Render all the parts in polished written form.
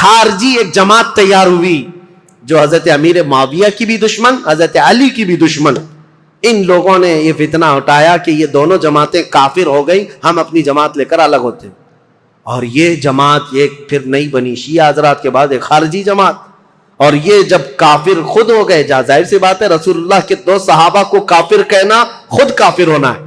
خارجی ایک جماعت تیار ہوئی جو حضرت امیر معاویہ کی بھی دشمن, حضرت علی کی بھی دشمن. ان لوگوں نے یہ فتنہ اٹھایا کہ یہ دونوں جماعتیں کافر ہو گئی, ہم اپنی جماعت لے کر الگ ہوتے. اور یہ جماعت یہ پھر نہیں بنی شیعہ حضرات کے بعد ایک خارجی جماعت. اور یہ جب کافر خود ہو گئے, ظاہر سی بات ہے رسول اللہ کے 2 صحابہ کو کافر کہنا خود کافر ہونا ہے.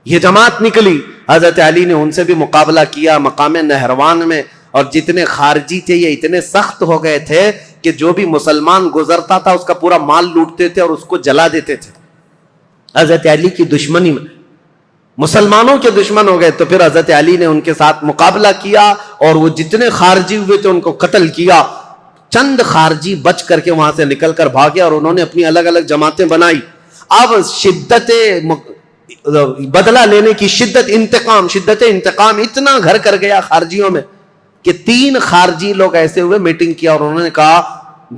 یہ جماعت نکلی, حضرت علی نے ان سے بھی مقابلہ کیا مقام نہروان میں, اور جتنے خارجی تھے یہ اتنے سخت ہو گئے تھے کہ جو بھی مسلمان گزرتا تھا اس کا پورا مال لوٹتے تھے اور اس کو جلا دیتے تھے. حضرت علی کی دشمنی میں مسلمانوں کے دشمن ہو گئے, تو پھر حضرت علی نے ان کے ساتھ مقابلہ کیا اور وہ جتنے خارجی ہوئے تھے ان کو قتل کیا. چند خارجی بچ کر کے وہاں سے نکل کر بھاگے اور انہوں نے اپنی الگ الگ جماعتیں بنائی. اب شدت بدلہ لینے کی شدت انتقام اتنا گھر کر گیا خارجیوں میں کہ 3 خارجی لوگ ایسے ہوئے, میٹنگ کیا اور انہوں نے کہا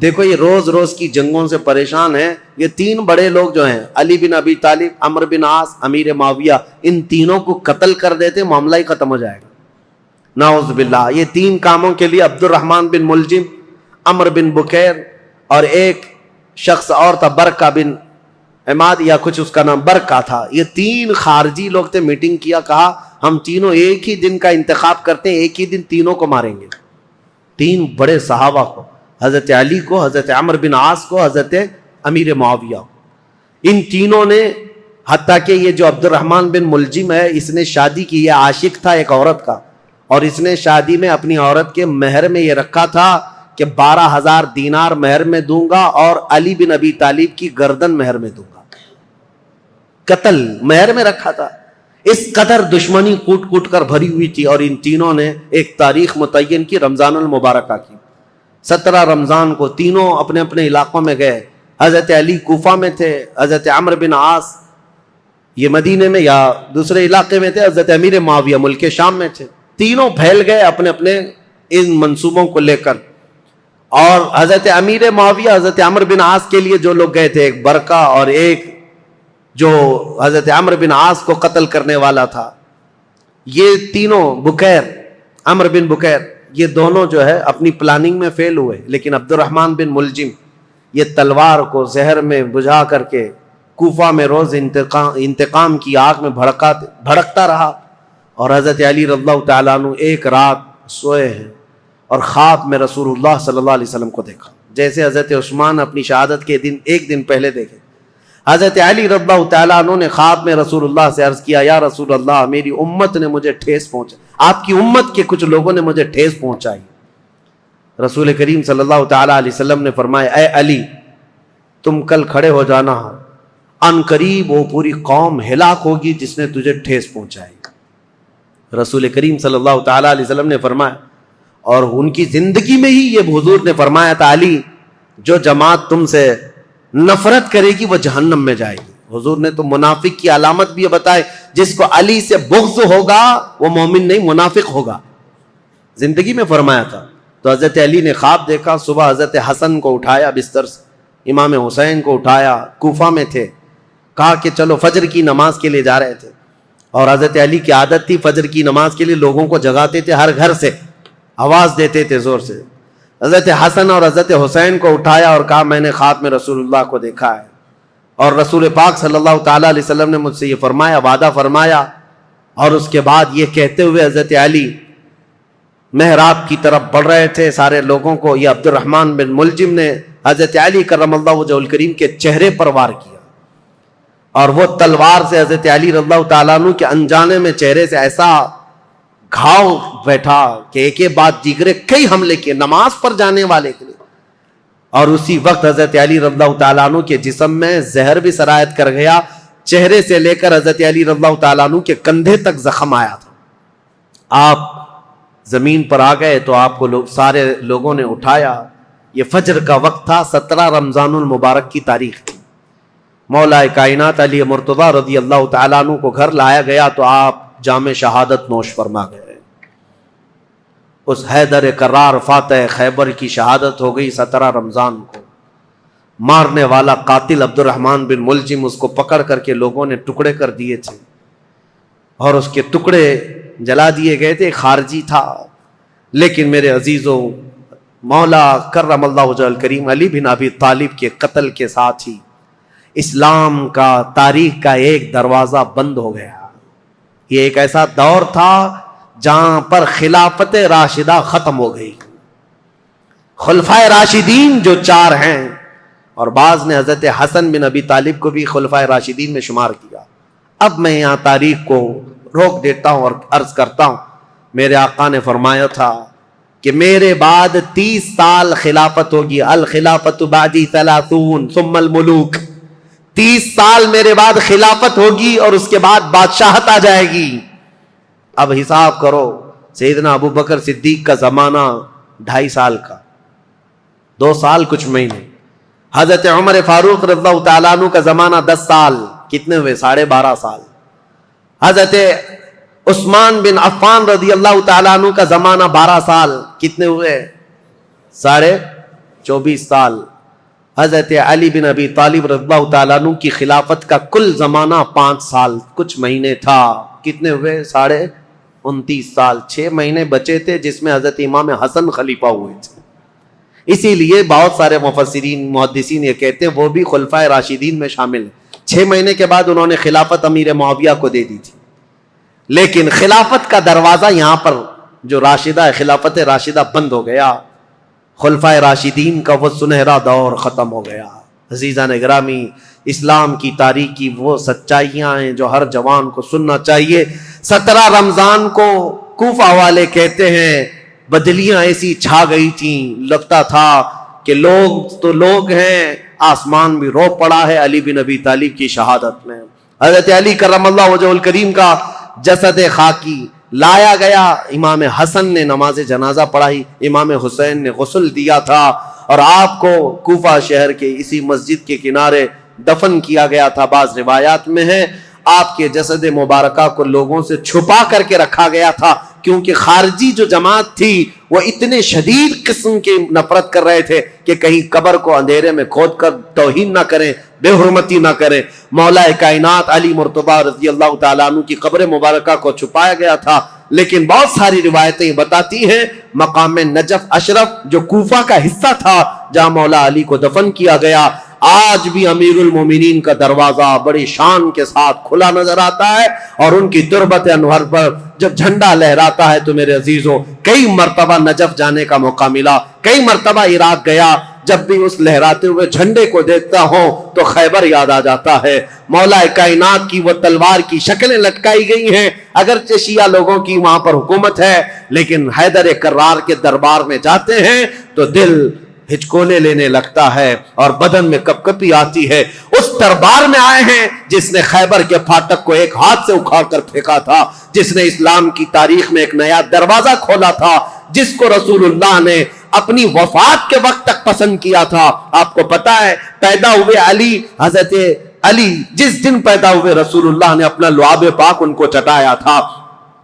دیکھو یہ روز روز کی جنگوں سے پریشان ہیں, یہ 3 بڑے لوگ جو ہیں علی بن ابی طالب, عمرو بن عاص, امیر معاویہ, ان تینوں کو قتل کر دیتے معاملہ ہی ختم ہو جائے گا. نعوذ باللہ. یہ 3 کاموں کے لیے عبد الرحمن بن ملجم, عمرو بن بکیر اور ایک شخص اور تھا برکہ بن عماد یا کچھ اس کا نام برکہ تھا, یہ 3 خارجی لوگ تھے. میٹنگ کیا, کہا ہم تینوں ایک ہی دن کا انتخاب کرتے ہیں, ایک ہی دن تینوں کو ماریں گے. 3 بڑے صحابہ کو, حضرت علی کو, حضرت عمرو بن عاص کو, حضرت امیر معاویہ کو. ان تینوں نے, حتیٰ کہ یہ جو عبد الرحمن بن ملجم ہے اس نے شادی کی, یہ عاشق تھا ایک عورت کا, اور اس نے شادی میں اپنی عورت کے مہر میں یہ رکھا تھا کہ 12,000 دینار مہر میں دوں گا اور علی بن ابی طالب کی گردن مہر میں دوں گا. قتل مہر میں رکھا تھا. اس قدر دشمنی کوٹ کوٹ کر بھری ہوئی تھی. اور ان تینوں نے ایک تاریخ متعین کی, رمضان المبارکہ کی. 17 رمضان کو تینوں اپنے اپنے علاقوں میں گئے. حضرت علی کوفہ میں تھے, حضرت عمرو بن عاص یہ مدینے میں یا دوسرے علاقے میں تھے, حضرت امیر معاویہ ملک شام میں تھے. تینوں پھیل گئے اپنے اپنے ان منصوبوں کو لے کر. اور حضرت امیر معاویہ, حضرت عمرو بن عاص کے لیے جو لوگ گئے تھے, ایک برکہ اور ایک جو حضرت عمرو بن عاص کو قتل کرنے والا تھا, یہ تینوں بکیر, عمرو بن بکیر, یہ دونوں جو ہے اپنی پلاننگ میں فیل ہوئے. لیکن عبد الرحمن بن ملجم یہ تلوار کو زہر میں بجھا کر کے کوفہ میں روز انتقام کی آگ میں بھڑکتا رہا. اور حضرت علی رضی اللہ تعالیٰ عنہ ایک رات سوئے ہیں اور خواب میں رسول اللہ صلی اللہ علیہ وسلم کو دیکھا, جیسے حضرت عثمان اپنی شہادت کے دن ایک دن پہلے دیکھے. حضرت علی رضی اللہ تعالیٰ عنہ نے خواب میں رسول اللہ سے عرض کیا, یا رسول اللہ میری امت نے مجھے ٹھیس پہنچا, آپ کی امت کے کچھ لوگوں نے مجھے ٹھیس پہنچائی. رسول کریم صلی اللہ تعالیٰ علیہ وسلم نے فرمایا, اے علی تم کل کھڑے ہو جانا, ان قریب وہ پوری قوم ہلاک ہوگی جس نے تجھے ٹھیس پہنچائی. رسول کریم صلی اللہ تعالیٰ علیہ وسلم نے فرمایا, اور ان کی زندگی میں ہی یہ حضور نے فرمایا تھا, علی جو جماعت تم سے نفرت کرے گی وہ جہنم میں جائے گی. حضور نے تو منافق کی علامت بھی بتائے, جس کو علی سے بغض ہوگا وہ مومن نہیں منافق ہوگا, زندگی میں فرمایا تھا. تو حضرت علی نے خواب دیکھا, صبح حضرت حسن کو اٹھایا بستر سے, امام حسین کو اٹھایا, کوفہ میں تھے, کہا کہ چلو فجر کی نماز کے لیے جا رہے تھے. اور حضرت علی کی عادت تھی فجر کی نماز کے لیے لوگوں کو جگاتے تھے, ہر گھر سے آواز دیتے تھے زور سے. حضرت حسن اور حضرت حسین کو اٹھایا اور کہا میں نے خواب میں رسول اللہ کو دیکھا ہے, اور رسول پاک صلی اللہ تعالیٰ علیہ وسلم نے مجھ سے یہ فرمایا, وعدہ فرمایا. اور اس کے بعد یہ کہتے ہوئے حضرت علی محراب کی طرف بڑھ رہے تھے سارے لوگوں کو, یہ عبد الرحمن بن ملجم نے حضرت علی کرم اللہ وجہہ الکریم کے چہرے پر وار کیا, اور وہ تلوار سے حضرت علی رضی اللہ تعالیٰ عنہ کے انجانے میں چہرے سے ایسا گھاؤ بیٹھا کہ ایک ایک بات دیگرے کئی حملے کیے نماز پر جانے والے کے لیے. اور اسی وقت حضرت علی رضی اللہ تعالیٰ عنہ کے جسم میں زہر بھی سرایت کر گیا, چہرے سے لے کر حضرت علی رضی اللہ تعالیٰ عنہ کے کندھے تک زخم آیا تھا. آپ زمین پر آ گئے تو آپ کو سارے لوگوں نے اٹھایا. یہ فجر کا وقت تھا, 17 رمضان المبارک کی تاریخ تھی. مولا کائنات علی مرتضیٰ رضی اللہ تعالیٰ عنہ کو گھر لایا گیا تو آپ جام شہادت نوش فرما گئے. اس حیدر کرار فاتح خیبر کی شہادت ہو گئی 17 رمضان کو. مارنے والا قاتل عبد الرحمن بن ملجم, اس کو پکڑ کر کے لوگوں نے ٹکڑے کر دیے تھے اور اس کے ٹکڑے جلا دیے گئے تھے. خارجی تھا, لیکن میرے عزیزوں مولا کرم اللہ وجہ الکریم علی بن ابی طالب کے قتل کے ساتھ ہی اسلام کا تاریخ کا ایک دروازہ بند ہو گیا. یہ ایک ایسا دور تھا جہاں پر خلافت راشدہ ختم ہو گئی. خلفائے راشدین جو 4 ہیں، اور بعض نے حضرت حسن بن ابی طالب کو بھی خلفائے راشدین میں شمار کیا. اب میں یہاں تاریخ کو روک دیتا ہوں اور عرض کرتا ہوں، میرے آقا نے فرمایا تھا کہ میرے بعد 30 سال خلافت ہوگی. الخلافت بعدی 30 ثم الملوک. 30 سال میرے بعد خلافت ہوگی اور اس کے بعد بادشاہت آ جائے گی. اب حساب کرو، سیدنا ابو بکر صدیق کا زمانہ 2.5 سال کا، 2 سال کچھ مہینے. حضرت عمر فاروق رضی اللہ تعالیٰ عنہ کا زمانہ 10 سال، کتنے ہوئے؟ 12.5 سال. حضرت عثمان بن عفان رضی اللہ تعالیٰ عنہ کا زمانہ 12 سال، کتنے ہوئے؟ 24.5 سال. حضرت علی بن ابی طالب رضی اللہ تعالیٰ عنہ کی خلافت کا کل زمانہ 5 سال کچھ مہینے تھا. کتنے ہوئے؟ 29 سال. 6 مہینے بچے تھے جس میں حضرت امام حسن خلیفہ ہوئے تھے. اسی لیے بہت سارے مفسرین محدثین یہ کہتے ہیں وہ بھی خلفائے راشدین میں شامل ہیں. 6 مہینے کے بعد انہوں نے خلافت امیر معاویہ کو دے دی تھی. لیکن خلافت کا دروازہ یہاں پر جو راشدہ ہے، خلافت راشدہ بند ہو گیا. خلفائے راشدین کا وہ سنہرا دور ختم ہو گیا. عزیزان گرامی، اسلام کی تاریخ کی وہ سچائیاں ہیں جو ہر جوان کو سننا چاہیے. 17 رمضان کو کوفہ والے کہتے ہیں بدلیاں ایسی چھا گئی تھیں، لگتا تھا کہ لوگ تو لوگ ہیں، آسمان بھی رو پڑا ہے علی بن ابی طالب کی شہادت میں. حضرت علی کرم اللہ وجہ الکریم کا جسد خاکی لایا گیا. امام حسن نے نماز جنازہ پڑھائی، امام حسین نے غسل دیا تھا، اور آپ کو کوفہ شہر کے اسی مسجد کے کنارے دفن کیا گیا تھا. بعض روایات میں ہے آپ کے جسد مبارکہ کو لوگوں سے چھپا کر کے رکھا گیا تھا، کیونکہ خارجی جو جماعت تھی وہ اتنے شدید قسم کی نفرت کر رہے تھے کہ کہیں قبر کو اندھیرے میں کھود کر توہین نہ کریں، بے حرمتی نہ کریں. مولا کائنات علی مرتضیٰ رضی اللہ تعالیٰ عنہ کی قبر مبارکہ کو چھپایا گیا تھا. لیکن بہت ساری روایتیں بتاتی ہیں مقام نجف اشرف جو کوفہ کا حصہ تھا جہاں مولا علی کو دفن کیا گیا، آج بھی امیر المومنین کا دروازہ بڑی شان کے ساتھ کھلا نظر آتا ہے. اور ان کی تربت انور پر جب جھنڈا لہراتا ہے تو میرے عزیزوں، کئی مرتبہ نجف جانے کا موقع ملا، کئی مرتبہ عراق گیا. جب بھی اس لہراتے ہوئے جھنڈے کو دیکھتا ہوں تو خیبر یاد آ جاتا ہے. مولا کائنات کی وہ تلوار کی شکلیں لٹکائی گئی ہیں. اگرچہ شیعہ لوگوں کی وہاں پر حکومت ہے، لیکن حیدر کرار کے دربار میں جاتے ہیں تو دل ہچکولے لینے لگتا ہے اور بدن میں کپکپی آتی ہے. اس دربار میں آئے ہیں جس نے خیبر کے پھاٹک کو ایک ہاتھ سے اکھاڑ کر پھینکا تھا، جس نے اسلام کی تاریخ میں ایک نیا دروازہ کھولا تھا، جس کو رسول اللہ نے اپنی وفات کے وقت تک پسند کیا تھا. آپ کو پتا ہے پیدا ہوئے علی، حضرت علی جس دن پیدا ہوئے رسول اللہ نے اپنا لعاب پاک ان کو چٹایا تھا.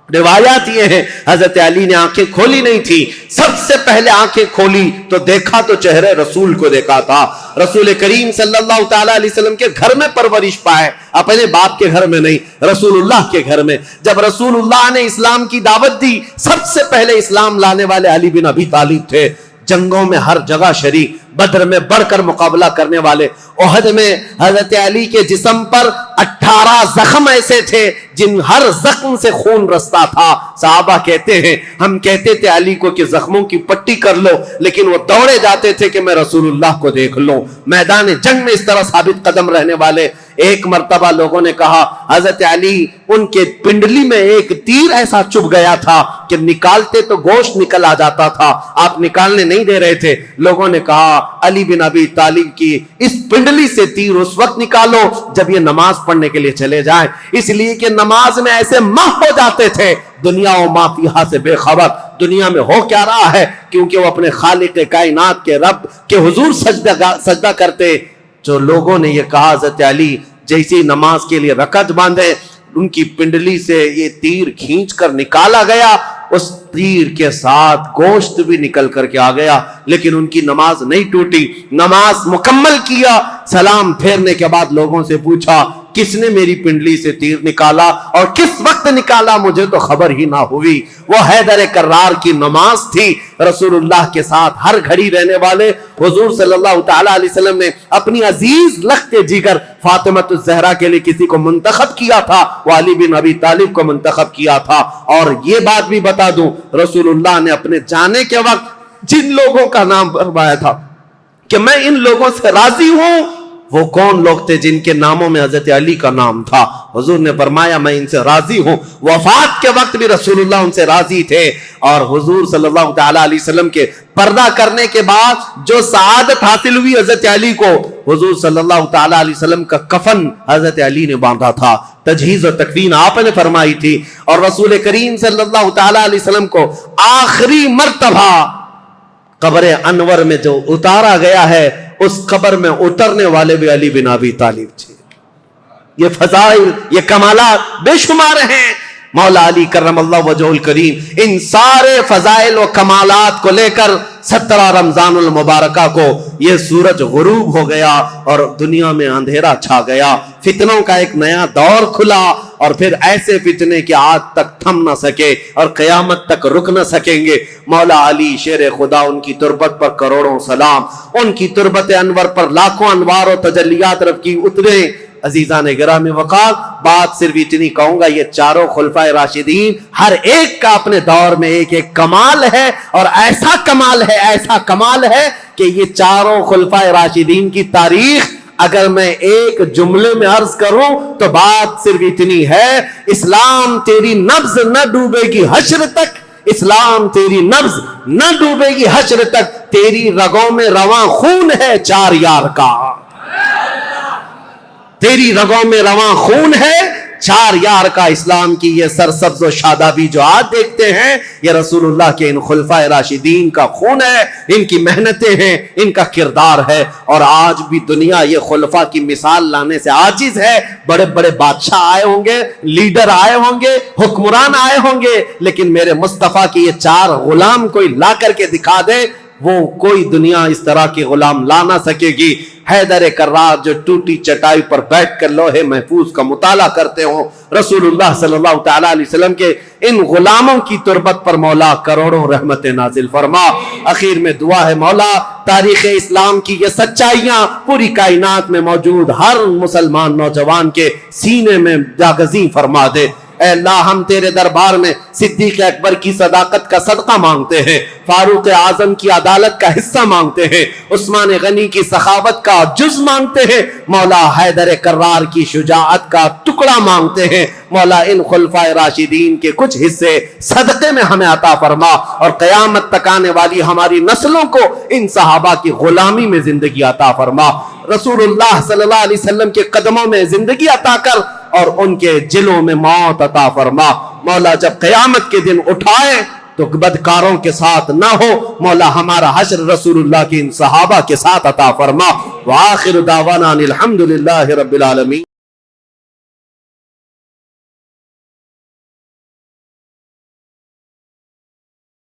روایات یہ ہے حضرت علی نے آنکھیں کھولی نہیں تھی، سب سے پہلے آنکھیں کھولی تو دیکھا تو چہرے رسول کو دیکھا تھا. رسول کریم صلی اللہ تعالیٰ علیہ وسلم کے گھر میں پرورش پائے، اپنے باپ کے گھر میں نہیں، رسول اللہ کے گھر میں. جب رسول اللہ نے اسلام کی دعوت دی، سب سے پہلے اسلام لانے والے علی بن ابی طالب تھے. جنگوں میں ہر جگہ شریک، بدر میں بڑھ کر مقابلہ کرنے والے. احد میں حضرت علی کے جسم پر 18 زخم ایسے تھے جن ہر زخم سے خون رستا تھا. صحابہ کہتے ہیں ہم کہتے تھے علی کو کہ زخموں کی پٹی کر لو، لیکن وہ دوڑے جاتے تھے کہ میں رسول اللہ کو دیکھ لوں. میدان جنگ میں اس طرح ثابت قدم رہنے والے. ایک مرتبہ لوگوں نے کہا حضرت علی ان کے پنڈلی میں ایک تیر ایسا چبھ گیا تھا کہ نکالتے تو گوشت نکل آ جاتا تھا، آپ نکالنے نہیں دے رہے تھے. لوگوں نے کہا علی بن ابی طالب کی اس پنڈلی سے تیر اس وقت نکالو جب یہ نماز پڑھنے کے لیے چلے جائیں، اس لیے کہ نماز میں ایسے محو ہو جاتے تھے دنیا و ما فیہا سے بے خبر، دنیا میں ہو کیا رہا ہے، کیونکہ وہ اپنے خالق کائنات کے رب کے حضور سجدہ کرتے. جو لوگوں نے یہ کہا حضرت علی جیسی نماز کے لیے رکعت باندھے، ان کی پنڈلی سے یہ تیر کھینچ کر نکالا گیا، اس تیر کے ساتھ گوشت بھی نکل کر کے آ گیا، لیکن ان کی نماز نہیں ٹوٹی. نماز مکمل کیا، سلام پھیرنے کے بعد لوگوں سے پوچھا کس نے میری پنڈلی سے تیر نکالا اور کس وقت نکالا مجھے تو خبر ہی نہ ہوئی۔ وہ حیدر کرار کی نماز تھی۔ رسول اللہ کے ساتھ ہر گھڑی رہنے والے حضور صلی اللہ تعالی علیہ وسلم نے اپنی عزیز لخت جگر فاطمۃ الزہرا کے لیے کسی کو منتخب کیا تھا، وہ علی بن ابی طالب کو منتخب کیا تھا۔ اور یہ بات بھی بتا دوں، رسول اللہ نے اپنے جانے کے وقت جن لوگوں کا نام فرمایا تھا کہ میں ان لوگوں سے راضی ہوں، وہ کون لوگ تھے جن کے ناموں میں حضرت علی کا نام تھا؟ حضور نے فرمایا میں ان سے راضی ہوں۔ وفات کے وقت بھی رسول اللہ ان سے راضی تھے، اور حضور صلی اللہ تعالی علیہ وسلم کے پردہ کرنے کے بعد جو سعادت حاصل ہوئی حضرت علی کو، حضور صلی اللہ تعالی علیہ وسلم کا کفن حضرت علی نے باندھا تھا، تجہیز و تکفین آپ نے فرمائی تھی، اور رسول کریم صلی اللہ تعالی علیہ وسلم کو آخری مرتبہ قبر انور میں جو اتارا گیا ہے، اس قبر میں اترنے والے بھی علی بن ابی طالب تھے۔ یہ فضائل، یہ کمالات بے شمار ہیں۔ مولا علی کرم اللہ وجہہ الکریم ان سارے فضائل و کمالات کو لے کر 17 رمضان المبارکہ کو یہ سورج غروب ہو گیا اور دنیا میں اندھیرا چھا گیا، فتنوں کا ایک نیا دور کھلا، اور پھر ایسے فتنے کہ آج تک تھم نہ سکے اور قیامت تک رک نہ سکیں گے۔ مولا علی شیر خدا، ان کی تربت پر کروڑوں سلام، ان کی تربت انور پر لاکھوں انوار و تجلیات رب کی اترے۔ عزیزان گرامی وقار، بات صرف اتنی کہوں گا، یہ چاروں خلفائے راشدین ہر ایک کا اپنے دور میں ایک ایک کمال ہے، اور ایسا کمال ہے کہ یہ چاروں خلفائے راشدین کی تاریخ اگر میں ایک جملے میں عرض کروں تو بات صرف اتنی ہے: اسلام تیری نبض نہ ڈوبے گی حشر تک، اسلام تیری نبض نہ ڈوبے گی حشر تک، تیری رگوں میں رواں خون ہے چار یار کا، تیری رگوں میں رواں خون ہے چار یار کا۔ اسلام کی یہ سرسبز و شادابی جو آج دیکھتے ہیں، یہ رسول اللہ کے ان خلفائے راشدین کا خون ہے، ان کی محنتیں ہیں، ان کا کردار ہے، اور آج بھی دنیا یہ خلفاء کی مثال لانے سے عاجز ہے۔ بڑے بڑے بادشاہ آئے ہوں گے، لیڈر آئے ہوں گے، حکمران آئے ہوں گے، لیکن میرے مصطفیٰ کی یہ چار غلام کوئی لا کر کے دکھا دے، وہ کوئی دنیا اس طرح کے غلام لا نہ سکے گی۔ حیدر کرار جو ٹوٹی چٹائی پر بیٹھ کر لوح محفوظ کا مطالعہ کرتے ہوں، رسول اللہ صلی اللہ تعالی علیہ وسلم کے ان غلاموں کی تربت پر مولا کروڑوں رحمت نازل فرما۔ اخیر میں دعا ہے مولا تاریخ اسلام کی یہ سچائیاں پوری کائنات میں موجود ہر مسلمان نوجوان کے سینے میں جاگزیں فرما دے۔ اے اللہ، ہم تیرے دربار میں صدیق اکبر کی صداقت کا صدقہ مانگتے ہیں، فاروق اعظم کی عدالت کا حصہ مانگتے ہیں، عثمان غنی کی سخاوت کا جز مانگتے ہیں، مولا حیدر کرار کی شجاعت کا ٹکڑا مانگتے ہیں۔ مولا ان خلفائے راشدین کے کچھ حصے صدقے میں ہمیں عطا فرما، اور قیامت تک آنے والی ہماری نسلوں کو ان صحابہ کی غلامی میں زندگی عطا فرما۔ رسول اللہ صلی اللہ علیہ وسلم کے قدموں میں زندگی عطا کر اور ان کے جلوں میں موت عطا فرما۔ مولا جب قیامت کے دن اٹھائے تو بدکاروں کے ساتھ نہ ہو، مولا ہمارا حشر رسول اللہ کے ان صحابہ کے ساتھ عطا فرما۔ وآخر دعوانا الحمدللہ رب العالمین۔